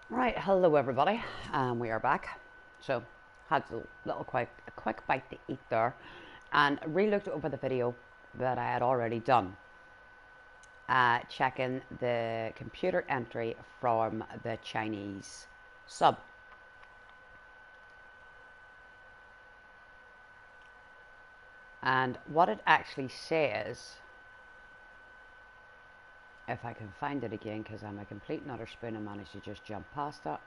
Right, hello everybody. We are back. So, had a quick bite to eat there, and re-looked over the video that I had already done, checking the computer entry from the Chinese sub. And what it actually says, if I can find it again, because I'm a complete and utter spoon and managed to just jump past that.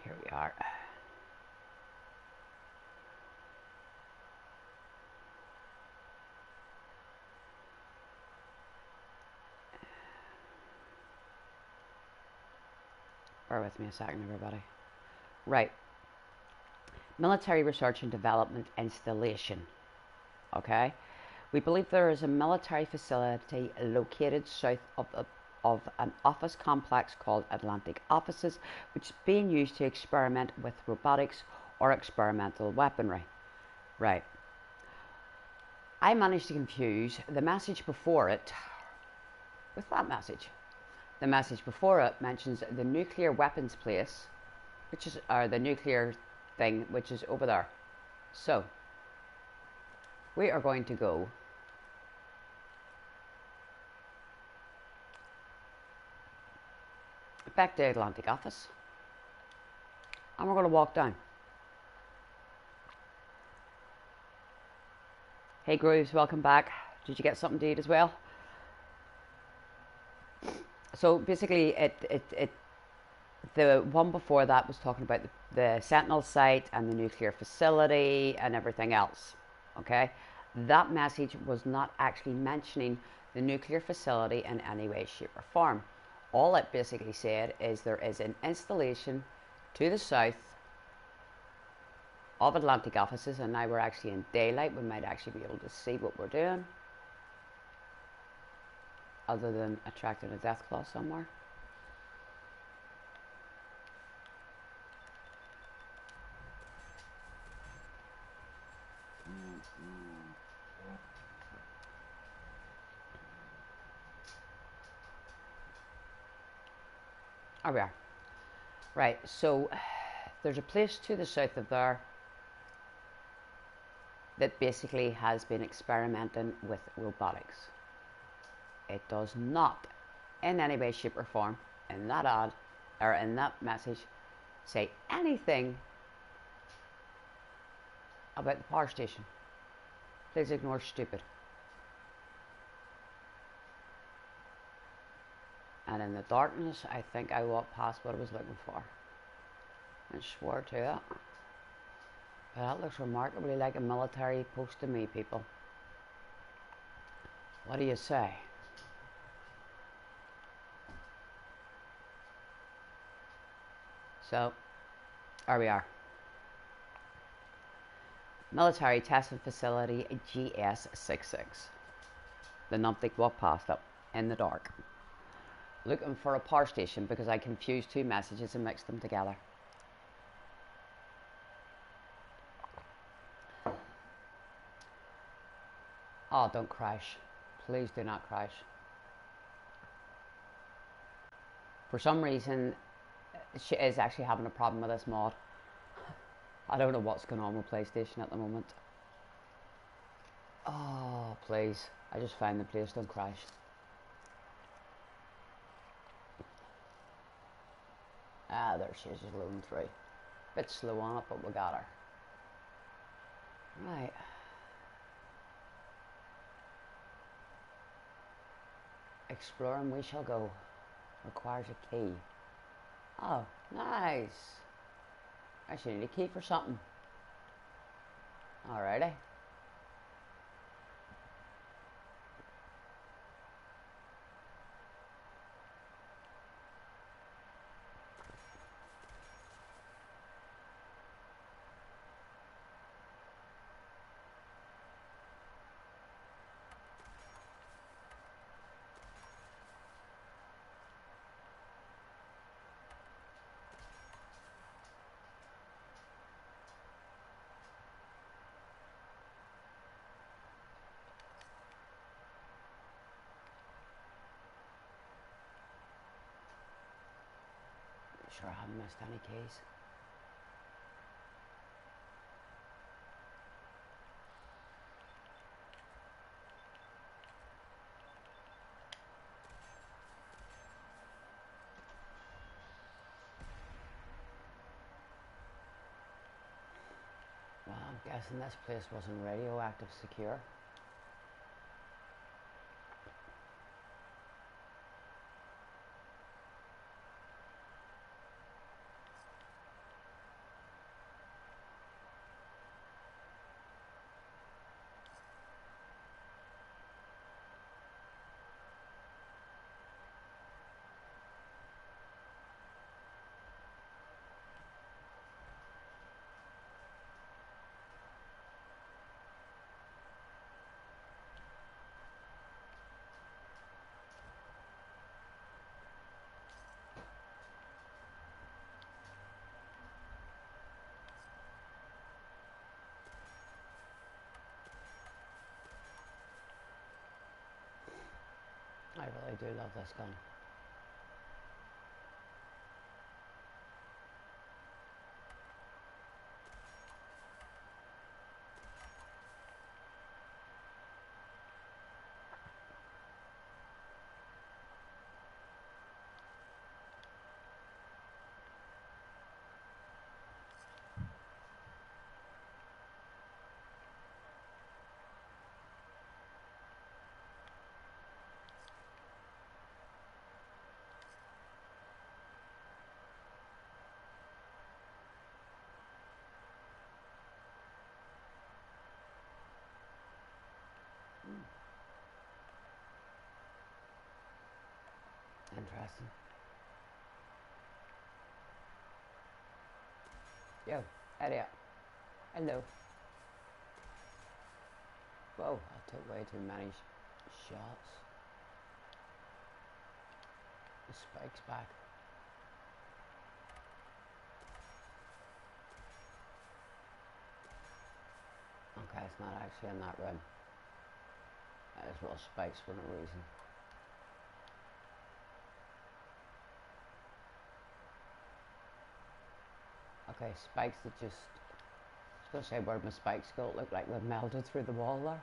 Here we are. Bear with me a second, everybody. Right. Military research and development installation. Okay? We believe there is a military facility located south of an office complex called Atlantic Offices, which is being used to experiment with robotics or experimental weaponry. Right. I managed to confuse the message before it with that message. The message before it mentions the nuclear weapons place, which is the nuclear thing, which is over there. So we are going to go back to the Atlantic office, and we're going to walk down. Hey Grooves, welcome back. Did you get something to eat as well? So basically, the one before that was talking about the Sentinel site and the nuclear facility and everything else. Okay, that message was not actually mentioning the nuclear facility in any way, shape, or form. All it basically said is there is an installation to the south of Atlantic offices, and now we're actually in daylight. We might actually be able to see what we're doing, other than attracting a death claw somewhere. There we are. Right, so there's a place to the south of there that basically has been experimenting with robotics. It does not, in any way, shape, or form, in that ad or in that message, say anything about the power station. Please ignore stupid. And in the darkness, I think I walked past what I was looking for and swore to it. But that looks remarkably like a military post to me, people. What do you say? So, there we are. Military testing facility GS66. The numpty walked past it in the dark, looking for a power station because I confused two messages and mixed them together. Oh, don't crash. Please do not crash. For some reason, she is actually having a problem with this mod. I don't know what's going on with PlayStation at the moment. Oh, please. I just found the place, don't crash. Ah, there she is, just loading through. Bit slow on it, but we got her. Right. Exploring we shall go. Requires a key. Oh, nice. Actually need a key for something. Alrighty. sure I haven't missed any keys. Well, I'm guessing this place wasn't radioactive secure. I really do love this gun. Interesting. Yo, idiot. Hello. Whoa, I took way too many shots. The spike's back. Okay, it's not actually in that room. I just roll spikes for no reason. Okay, spikes that just... I was going to say where my spikes go, look like they've melted through the wall there.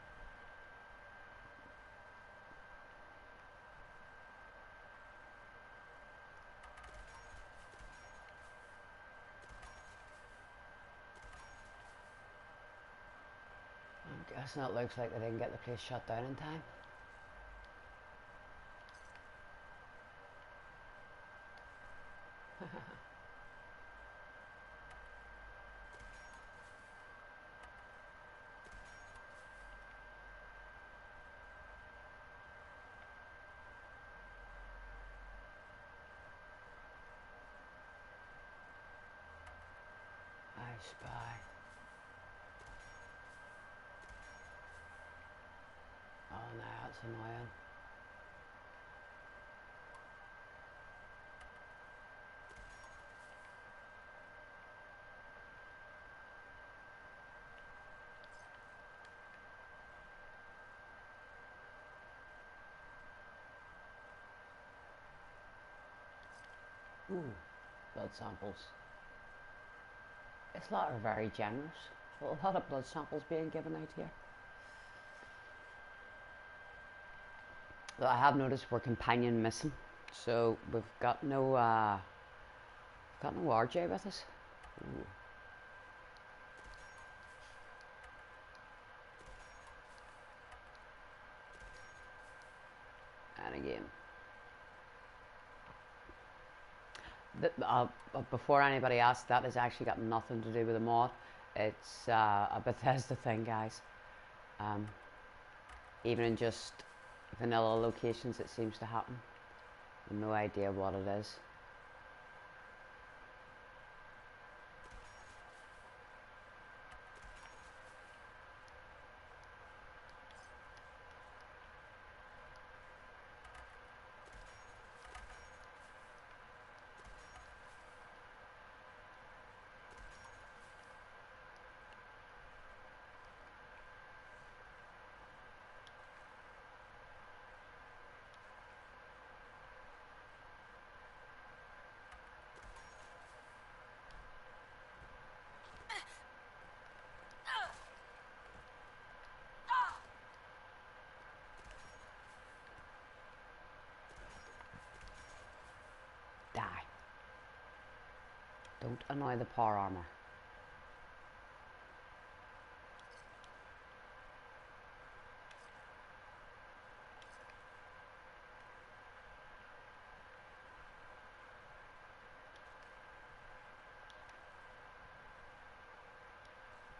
I'm guessing it looks like they didn't get the place shut down in time. I spy. Oh no, that's annoying. Ooh, blood samples. This lot are very generous. A lot of blood samples being given out here. Though I have noticed we're companion missing, so we've got no RJ with us. Ooh. And again. Before anybody asks, that has actually got nothing to do with the mod. It's a Bethesda thing, guys. Even in just vanilla locations, it seems to happen. I have no idea what it is. Don't annoy the power armor.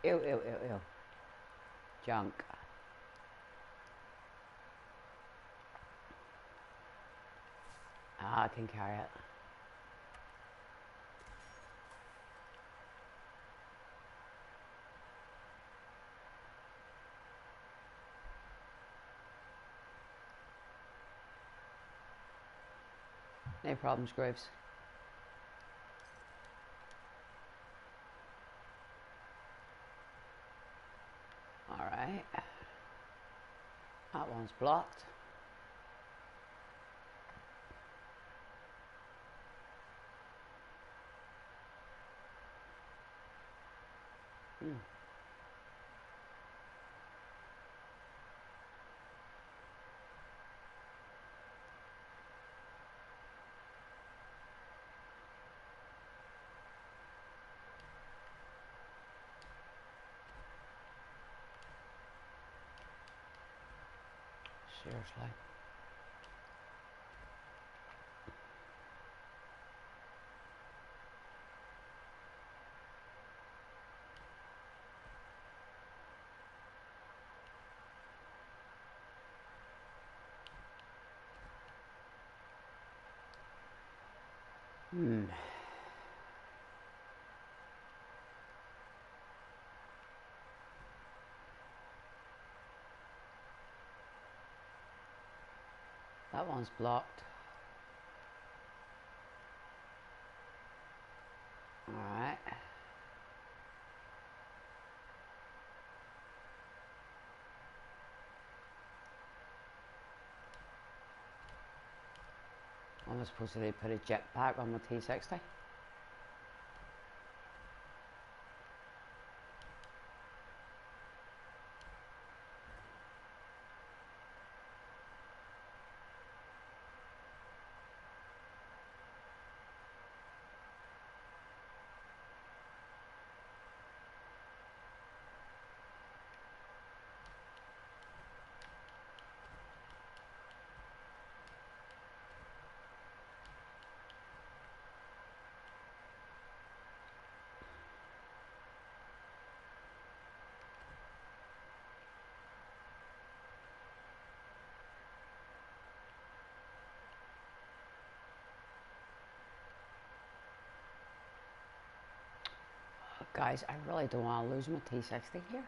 Ew, ew, ew, ew. Junk. Ah, I can carry it. No problems, Graves. Alright. That one's blocked. Seriously. That one's blocked. Alright. I'm supposed to put a jetpack on my T60. Guys, I really don't want to lose my T60 here.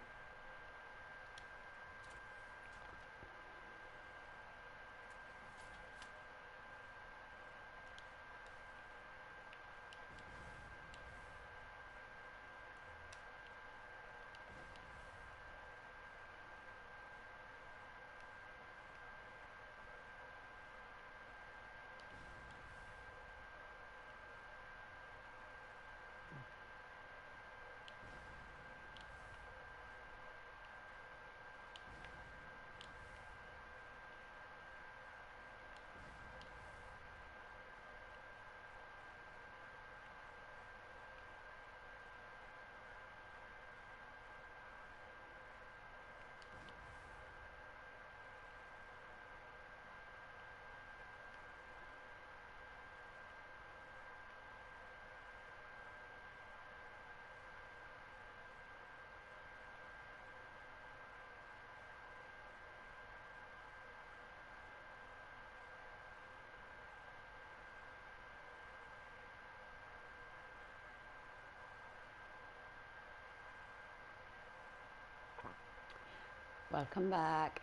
Welcome back.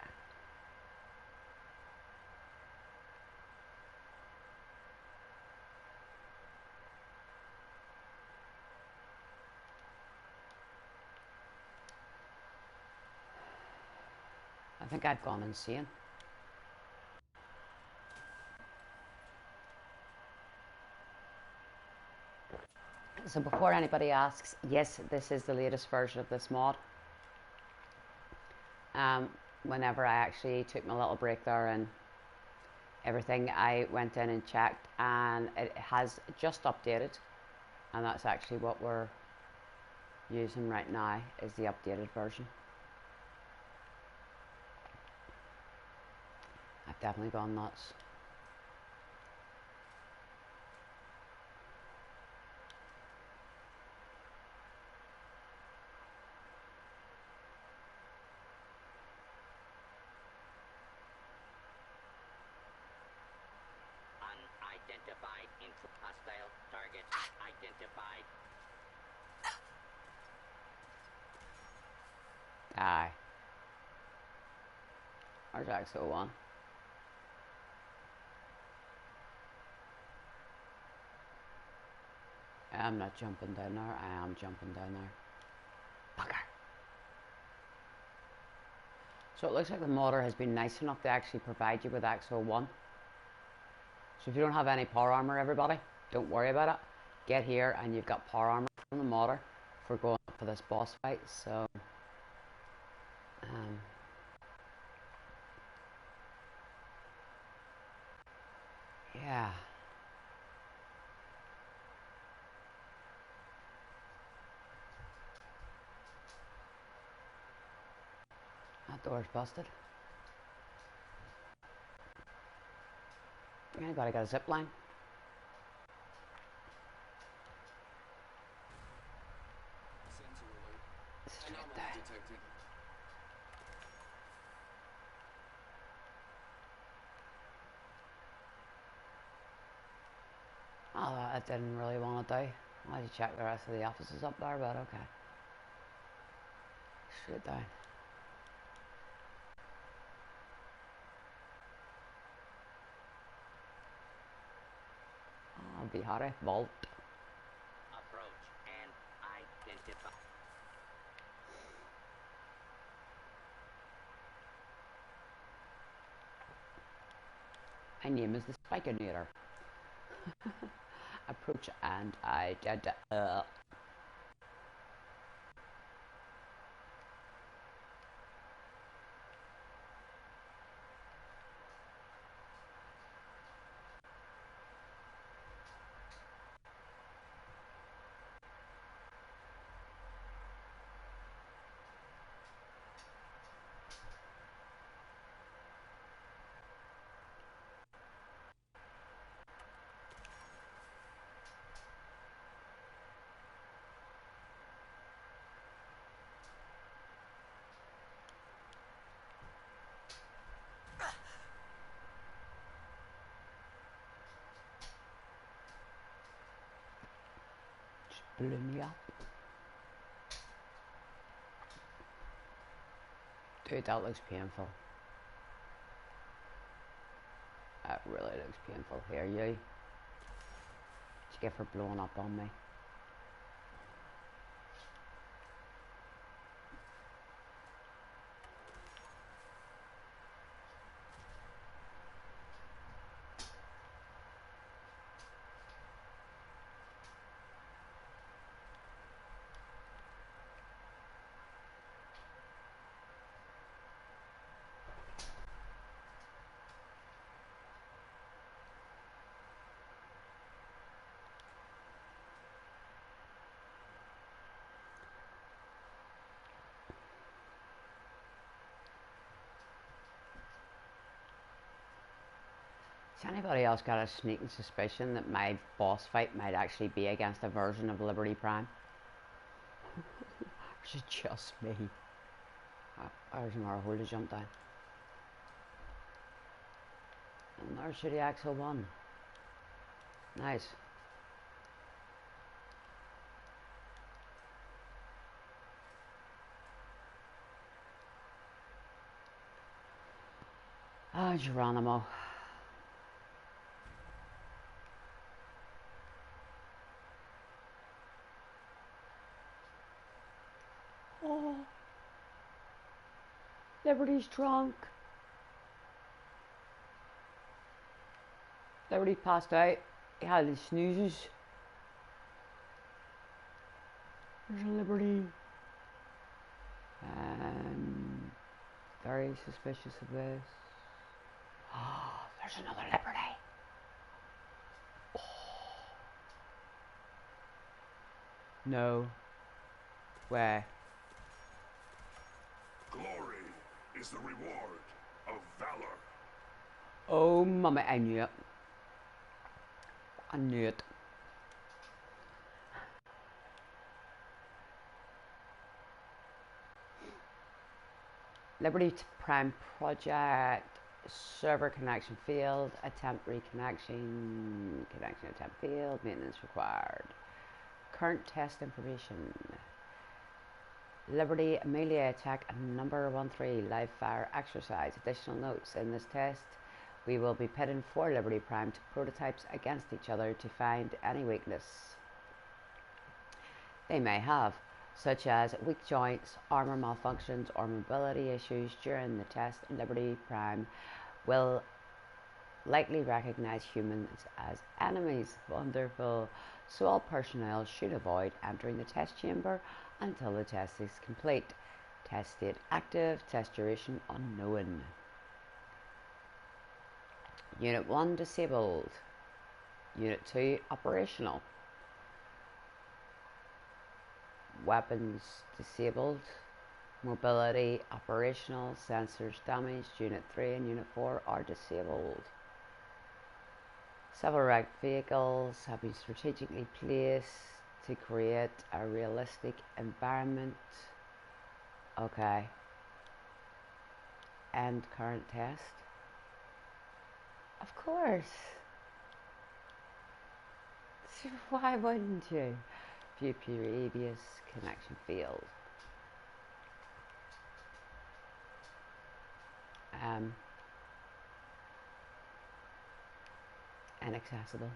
I think I've gone insane. So before anybody asks, yes, this is the latest version of this mod. Whenever I actually took my little break there and everything, I went in and checked, and it has just updated. And that's actually what we're using right now, is the updated version. I've definitely gone nuts. Unidentified hostile target identified. Aye. There's actually one. I'm not jumping down there. I am jumping down there. Fucker. So it looks like the modder has been nice enough to actually provide you with Axo 1. So if you don't have any power armor, everybody, don't worry about it. Get here and you've got power armor from the modder for going up for this boss fight. So, yeah. That door's busted. I gotta get a zip line. Straight down. Oh, I didn't really want to die. I had to check the rest of the offices up there, but okay. Straight down. Oh, Bihari Vault. Approach and identify. My name is the Spikinator. Approach and identify. Blew me up. Dude, that looks painful. That really looks painful. Here, you. What'd you get for blowing up on me? Has anybody else got a sneaking suspicion that my boss fight might actually be against a version of Liberty Prime? Or is it just me? There's another hole to jump down. Another City Axle 1. Nice. Ah, Geronimo. Oh. Liberty's drunk. Liberty passed out. He had his snoozes. There's a Liberty. Very suspicious of this. Oh, there's another Liberty. Oh. No way. Glory is the reward of valor. Oh, mama, I knew it. I knew it. Liberty Prime Project. Server connection failed. Attempt reconnection. Connection attempt failed. Maintenance required. Current test information. Liberty Amelia attack number 13 live fire exercise. Additional notes: in this test we will be pitting 4 Liberty Prime prototypes against each other to find any weakness they may have, such as weak joints, armor malfunctions, or mobility issues. During the test, Liberty Prime will likely recognize humans as enemies. Wonderful. So all personnel should avoid entering the test chamber until the test is complete. Test state active, test duration unknown. Unit 1 disabled. Unit 2 operational. Weapons disabled. Mobility operational. Sensors damaged. Unit 3 and Unit 4 are disabled. Several wrecked vehicles have been strategically placed to create a realistic environment. Okay. End current test. Of course. Why wouldn't you? View previous connection failed. Inaccessible.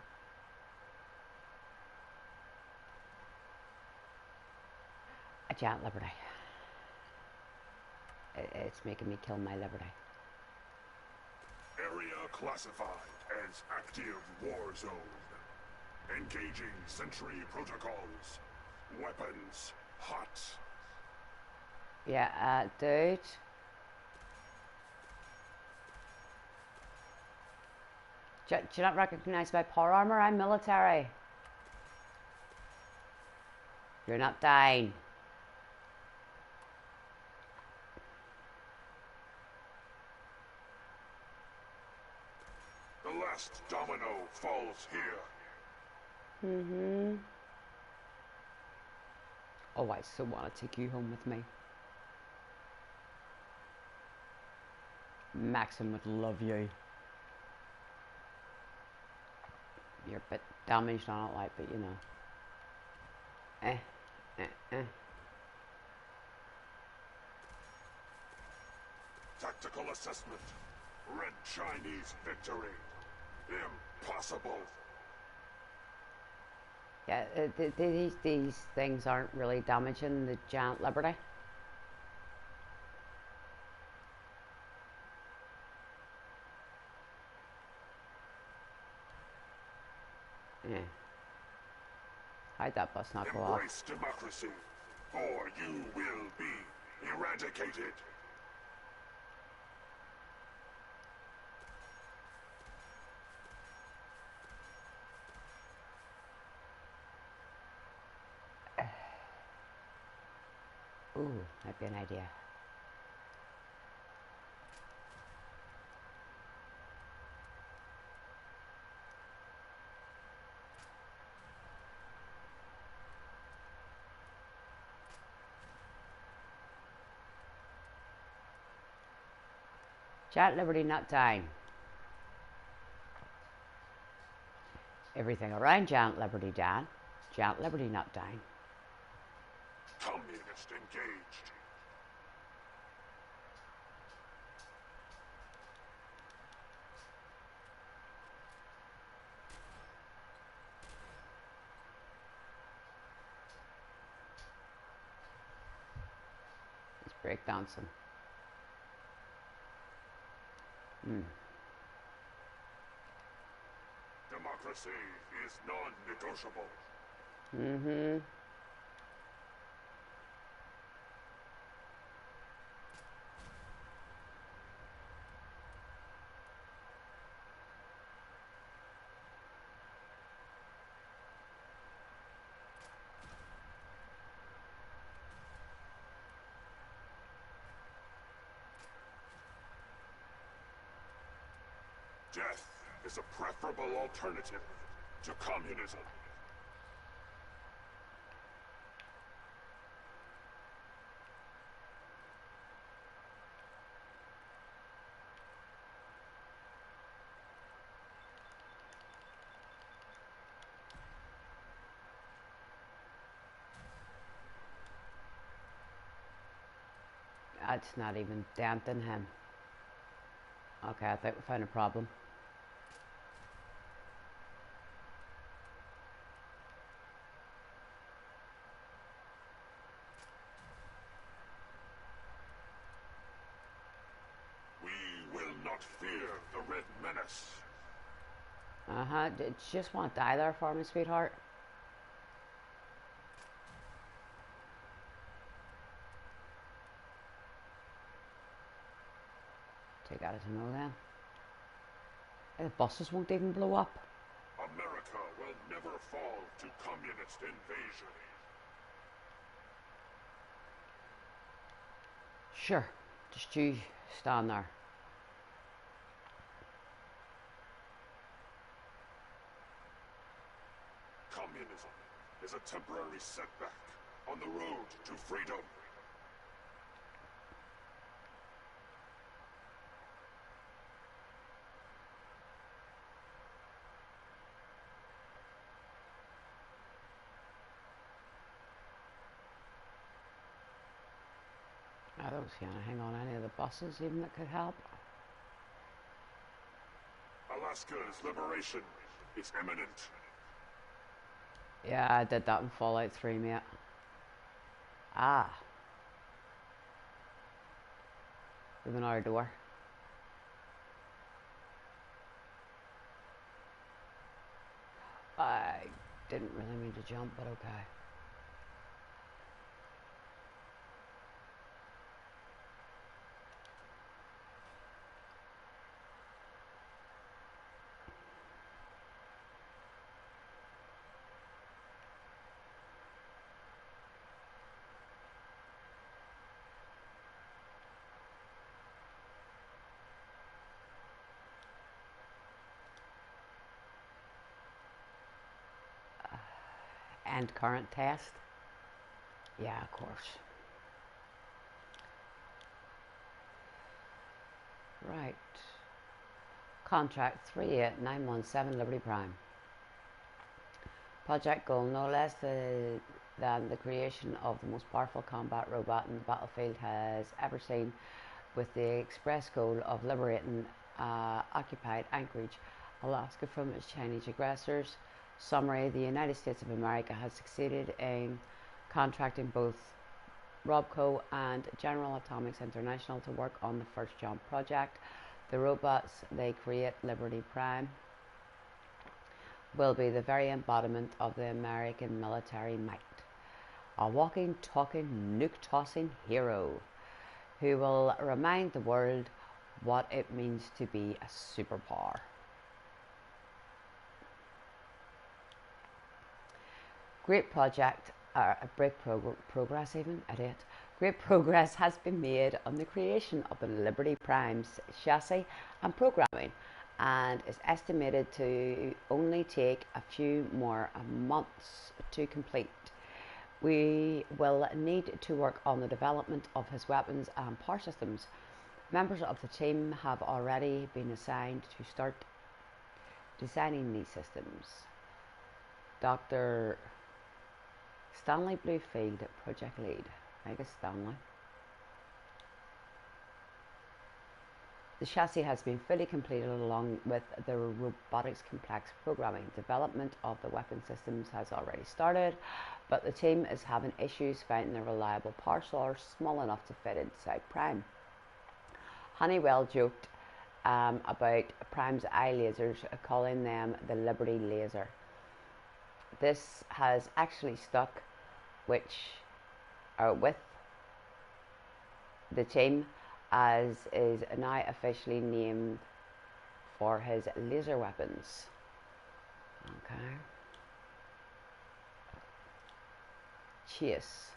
A giant liberty. It's making me kill my liberty. Area classified as active war zone. Engaging sentry protocols. Weapons hot. Yeah, dude. Do you not recognize my power armor? I'm military. You're not dying. The last domino falls here. Oh, I so want to take you home with me. Maxim would love you. You're a bit damaged on it, like, but you know. Tactical assessment. Red Chinese victory. Impossible. Yeah, these things aren't really damaging the giant liberty. Yeah. How'd that bus not go off? Embrace democracy, or you will be eradicated. Ooh, might be an idea. Giant Liberty not dying. Everything around Giant Liberty dying. Giant Liberty not dying. Communist engaged. Let's break down some. Democracy is non-negotiable. Death is a preferable alternative to communism. That's not even denting him. Okay, I think we found a problem. We will not fear the Red Menace. Did you just want to die there for me, sweetheart? Take that as a no then. The buses won't even blow up. America will never fall to communist invasion. Sure, just you stand there. Communism is a temporary setback on the road to freedom. I don't see anything on any of the buses even that could help. Alaska's liberation is imminent. Yeah, I did that in Fallout 3, mate. Ah. With another door. I didn't really mean to jump, but okay. And current test. Yeah, of course. Right. Contract 38917 Liberty Prime. Project goal no less than the creation of the most powerful combat robot the battlefield has ever seen, with the express goal of liberating occupied Anchorage, Alaska from its Chinese aggressors. Summary: the United States of America has succeeded in contracting both Robco and General Atomics International to work on the first jump project. The robots they create, Liberty Prime, will be the very embodiment of the American military might. A walking, talking, nuke-tossing hero who will remind the world what it means to be a superpower. Great project, progress even, idiot. Great progress has been made on the creation of the Liberty Prime's chassis and programming, and is estimated to only take a few more months to complete. We will need to work on the development of his weapons and power systems. Members of the team have already been assigned to start designing these systems. Dr. Stanley Bluefield, project lead. I guess Stanley. The chassis has been fully completed along with the robotics complex programming. Development of the weapon systems has already started, but the team is having issues finding a reliable power source small enough to fit inside Prime. Honeywell joked about Prime's eye lasers, calling them the Liberty Laser. This has actually stuck, with the team, as is now officially named for his laser weapons. Okay. Chase.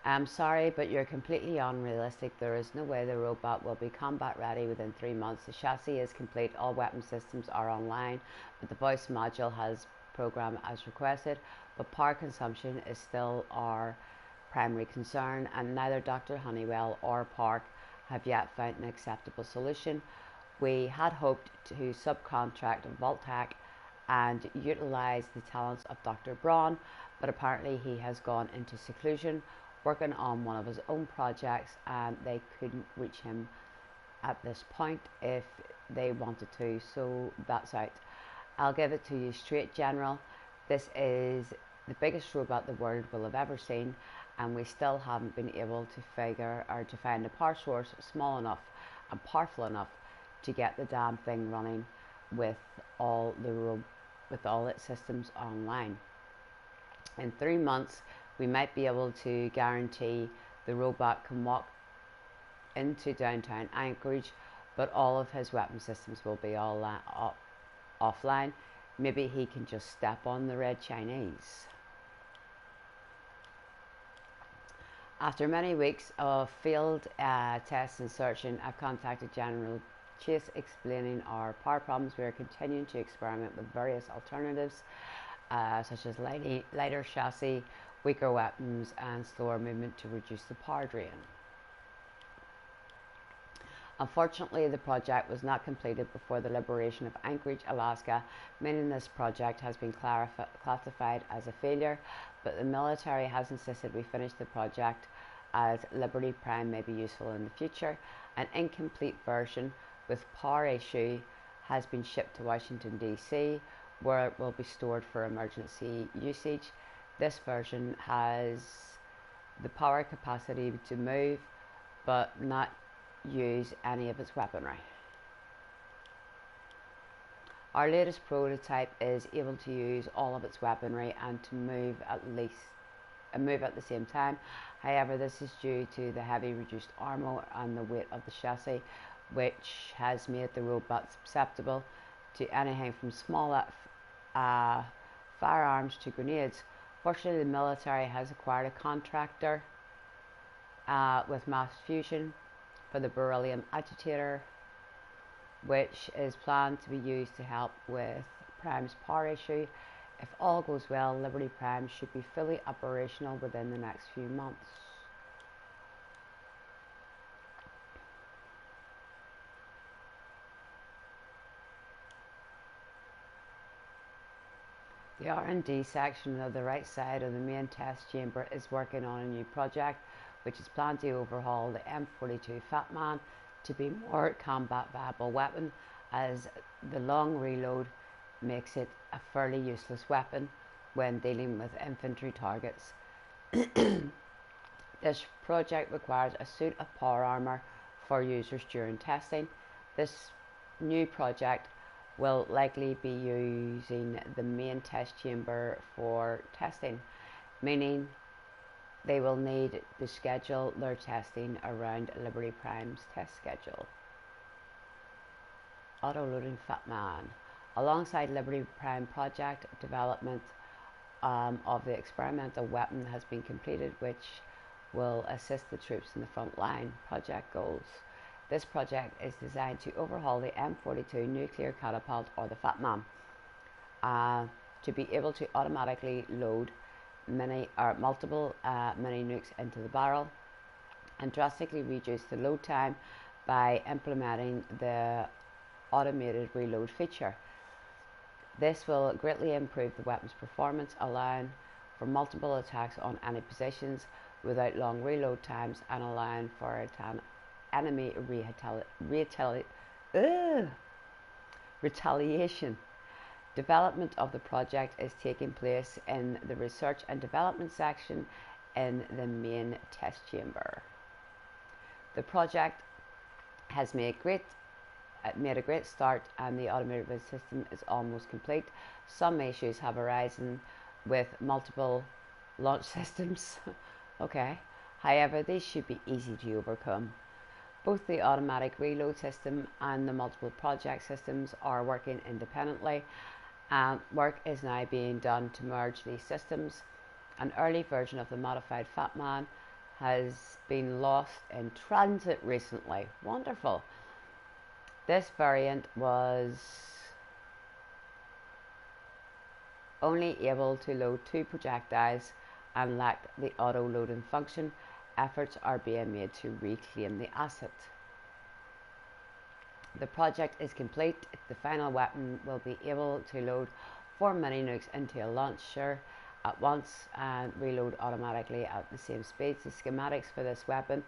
I'm sorry, but you're completely unrealistic. There is no way the robot will be combat ready within 3 months. The chassis is complete, all weapon systems are online, but the voice module has programmed as requested, but power consumption is still our primary concern, and neither Dr. Honeywell or Park have yet found an acceptable solution. We had hoped to subcontract Voltac and utilise the talents of Dr. Braun, but apparently he has gone into seclusion working on one of his own projects, and they couldn't reach him at this point if they wanted to, so that's out. I'll give it to you straight, General. This is the biggest robot the world will have ever seen, and we still haven't been able to figure or to find a power source small enough and powerful enough to get the damn thing running with all its systems online. In 3 months, we might be able to guarantee the robot can walk into downtown Anchorage, but all of his weapon systems will be offline. Maybe he can just step on the Red Chinese. After many weeks of field tests and searching, I've contacted General Chase explaining our power problems. We are continuing to experiment with various alternatives, such as lighter chassis, weaker weapons, and slower movement to reduce the power drain. Unfortunately, the project was not completed before the liberation of Anchorage, Alaska, meaning this project has been classified as a failure, but the military has insisted we finish the project as Liberty Prime may be useful in the future. An incomplete version with power issue has been shipped to Washington, D.C., where it will be stored for emergency usage. This version has the power capacity to move, but not use any of its weaponry. Our latest prototype is able to use all of its weaponry and to move at the same time. However, this is due to the heavy reduced armor and the weight of the chassis, which has made the robot susceptible to anything from small firearms to grenades. Fortunately, the military has acquired a contractor with mass fusion for the beryllium agitator, which is planned to be used to help with Prime's power issue. If all goes well, Liberty Prime should be fully operational within the next few months. The R&D section of the right side of the main test chamber is working on a new project, which is planned to overhaul the M42 Fat Man to be more combat viable weapon, as the long reload makes it a fairly useless weapon when dealing with infantry targets. This project requires a suit of power armor for users during testing. This new project will likely be using the main test chamber for testing, meaning they will need to schedule their testing around Liberty Prime's test schedule. Auto-loading Fat Man. Alongside Liberty Prime project, development of the experimental weapon has been completed, which will assist the troops in the front line. Project goals. This project is designed to overhaul the M42 nuclear catapult, or the Fat Man, to be able to automatically load multiple mini nukes into the barrel, and drastically reduce the load time by implementing the automated reload feature. This will greatly improve the weapon's performance, allowing for multiple attacks on any positions without long reload times, and allowing for enemy retaliation. Development of the project is taking place in the research and development section in the main test chamber. The project has made a great start, and the automated system is almost complete. Some issues have arisen with multiple launch systems. Okay. However, these should be easy to overcome. Both the automatic reload system and the multiple project systems are working independently, and work is now being done to merge these systems. An early version of the modified Fat Man has been lost in transit recently. Wonderful. This variant was only able to load 2 projectiles and lacked the auto loading function. Efforts are being made to reclaim the asset. The project is complete. The final weapon will be able to load 4 mini nukes into a launcher at once and reload automatically at the same speeds. The schematics for this weapon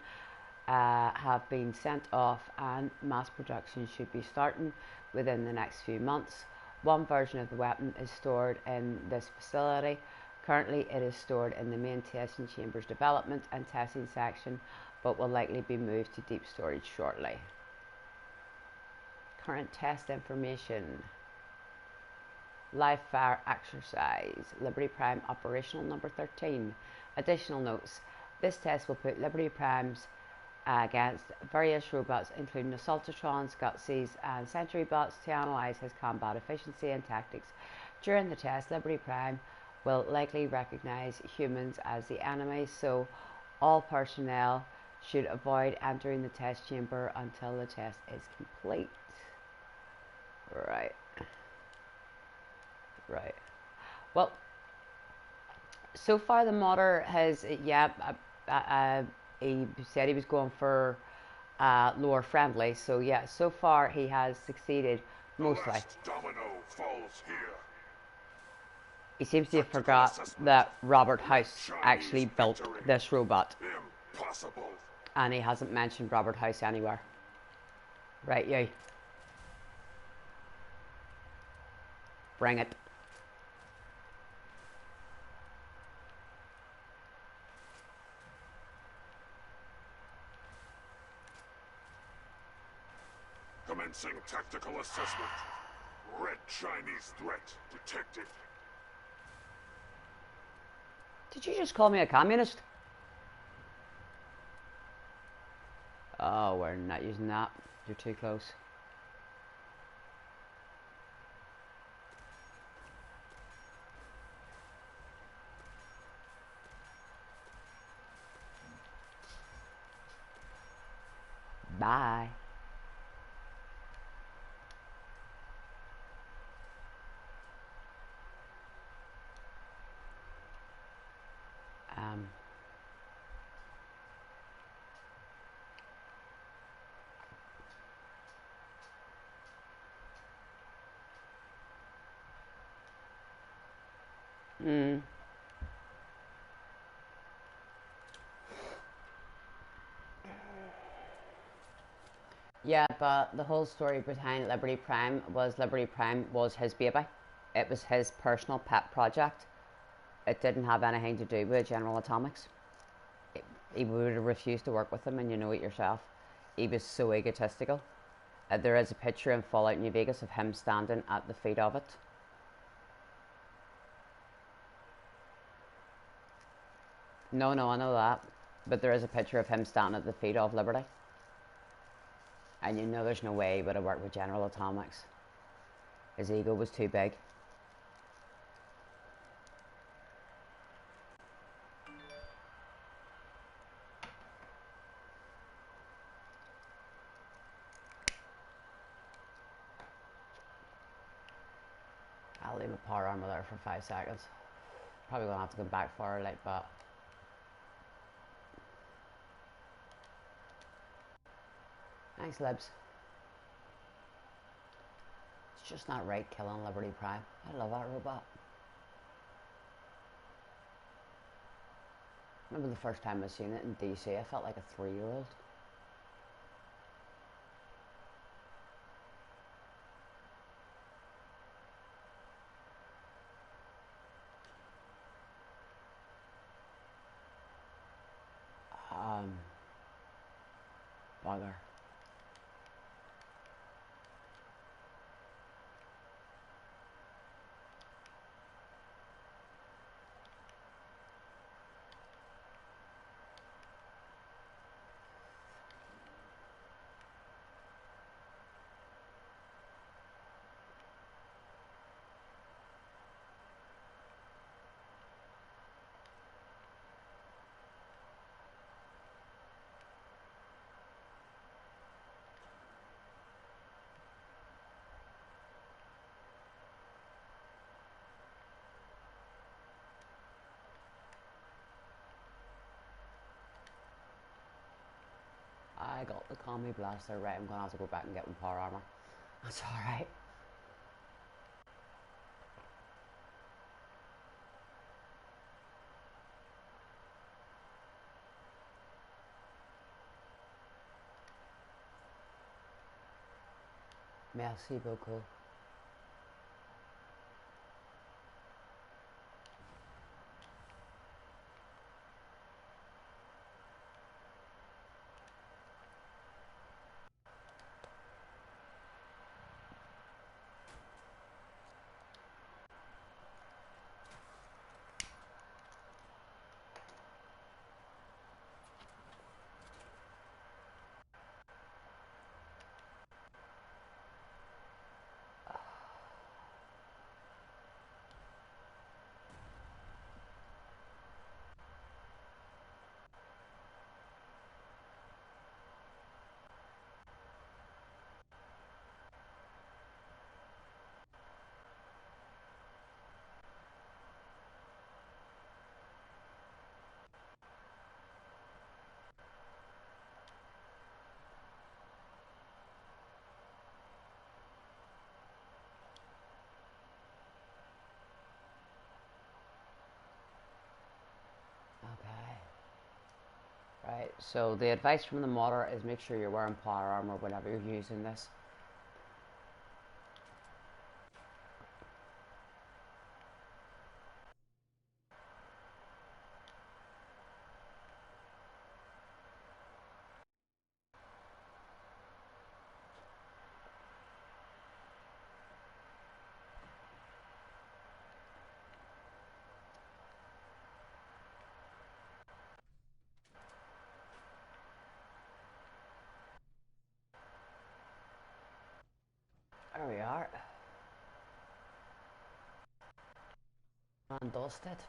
have been sent off, and mass production should be starting within the next few months. One version of the weapon is stored in this facility. Currently it is stored in the main testing chamber's development and testing section, but will likely be moved to deep storage shortly. Current test information. Live fire exercise. Liberty Prime operational number 13. Additional notes. This test will put Liberty Primes against various robots including Assaultatrons, Gutsies and Sentry Bots to analyse his combat efficiency and tactics. During the test, Liberty Prime will likely recognise humans as the enemy, so all personnel should avoid entering the test chamber until the test is complete. Right. Well, so far the modder has, he said he was going for lore friendly, so yeah, so far he has succeeded mostly. The last domino falls here. He seems to have forgot that Robert House actually built this robot. Impossible. And he hasn't mentioned Robert House anywhere. Right, you. Bring it. Commencing tactical assessment. Red Chinese threat detected. Did you just call me a communist? Oh, we're not using that. You're too close. Bye. Yeah, but the whole story behind Liberty Prime was his baby. It was his personal pet project. It didn't have anything to do with General Atomics. He would have refused to work with him, and you know it yourself. He was so egotistical. There is a picture in Fallout New Vegas of him standing at the feet of it. No, I know that. But there is a picture of him standing at the feet of Liberty. And you know there's no way he would have worked with General Atomics. His ego was too big. I'll leave a power armor there for 5 seconds. Probably gonna have to come back for it, like, but thanks, Libs. It's just not right killing Liberty Prime. I love that robot. Remember the first time I seen it in DC, I felt like a 3-year-old. Bugger. got the commie blaster. Right, I'm gonna have to go back and get my power armor. That's alright. Merci beaucoup. Okay. Right, so the advice from the modder is make sure you're wearing power armor whenever you're using this. There we are. Undusted.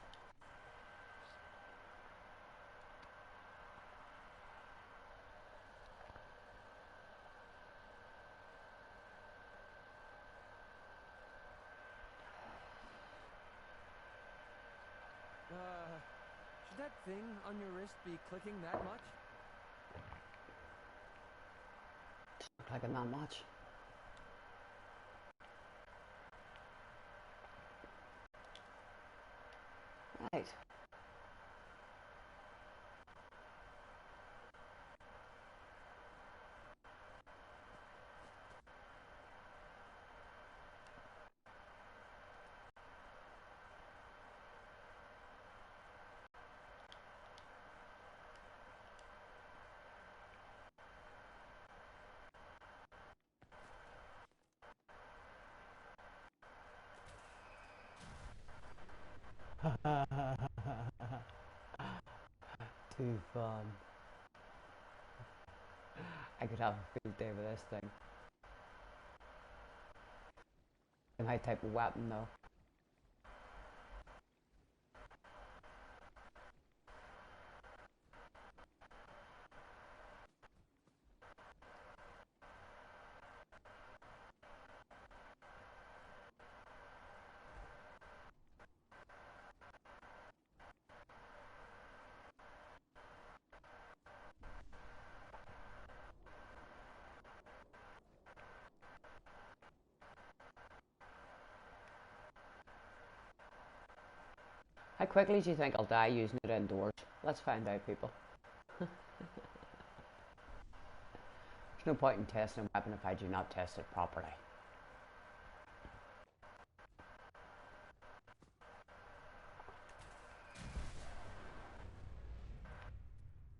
Should that thing on your wrist be clicking that much? Clicking that much. Right. Too fun. I could have a field day with this thing. My type of weapon though. How quickly do you think I'll die using it indoors? Let's find out, people. There's no point in testing a weapon if I do not test it properly.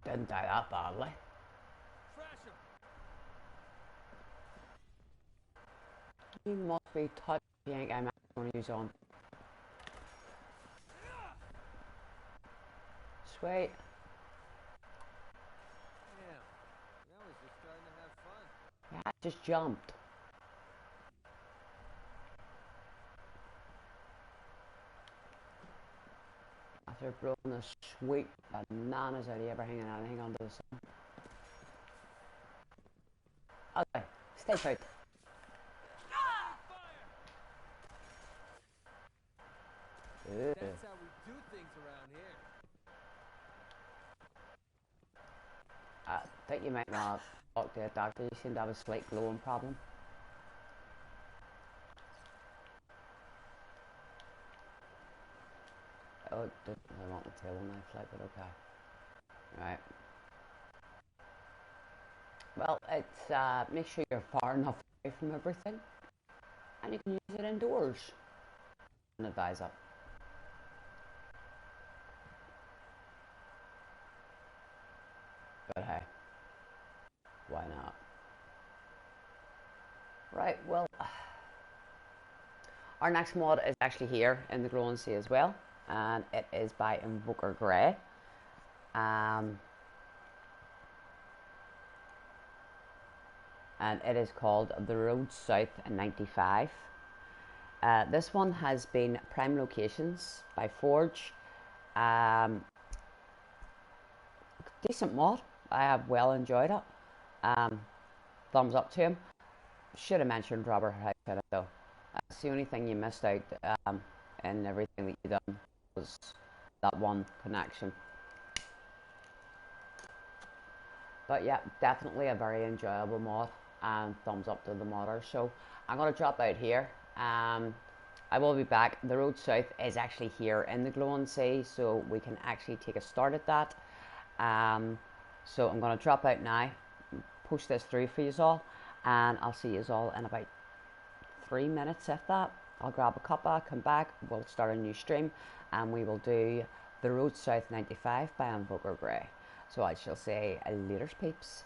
Didn't die that badly. Trash him! You must be touched. You think I'm going to use on. Sweet. Damn. Now he's just starting to have fun. Yeah, I just jumped. After blowing the sweet bananas out of everything and anything under the sun. Okay, stay put. That's how we do things around here. I think you might not Talk to a doctor. You seem to have a slight glowing problem. Oh, I want the table knife, like, but okay. Right. Well, it's make sure you're far enough away from everything, and you can use it indoors. And advise it. But hey, why not? Right. Well, our next mod is actually here in the Glowing Sea as well, and it is by Invoker Grey. And it is called The Road South 95. This one has been prime locations by Forge. Decent mod. I have well enjoyed it. Thumbs up to him. Should have mentioned Robert House in it though. That's the only thing you missed out in everything that you done was that one connection. But yeah, definitely a very enjoyable mod, and thumbs up to the modders. So I'm going to drop out here. I will be back. The Road South is actually here in the Glowing Sea, so we can actually take a start at that. So I'm going to drop out now, push this through for you all, and I'll see you all in about 3 minutes, if that. I'll grab a cuppa, come back, we'll start a new stream, and we will do The Road South 95 by Invoker Grey. So I shall say later, peeps.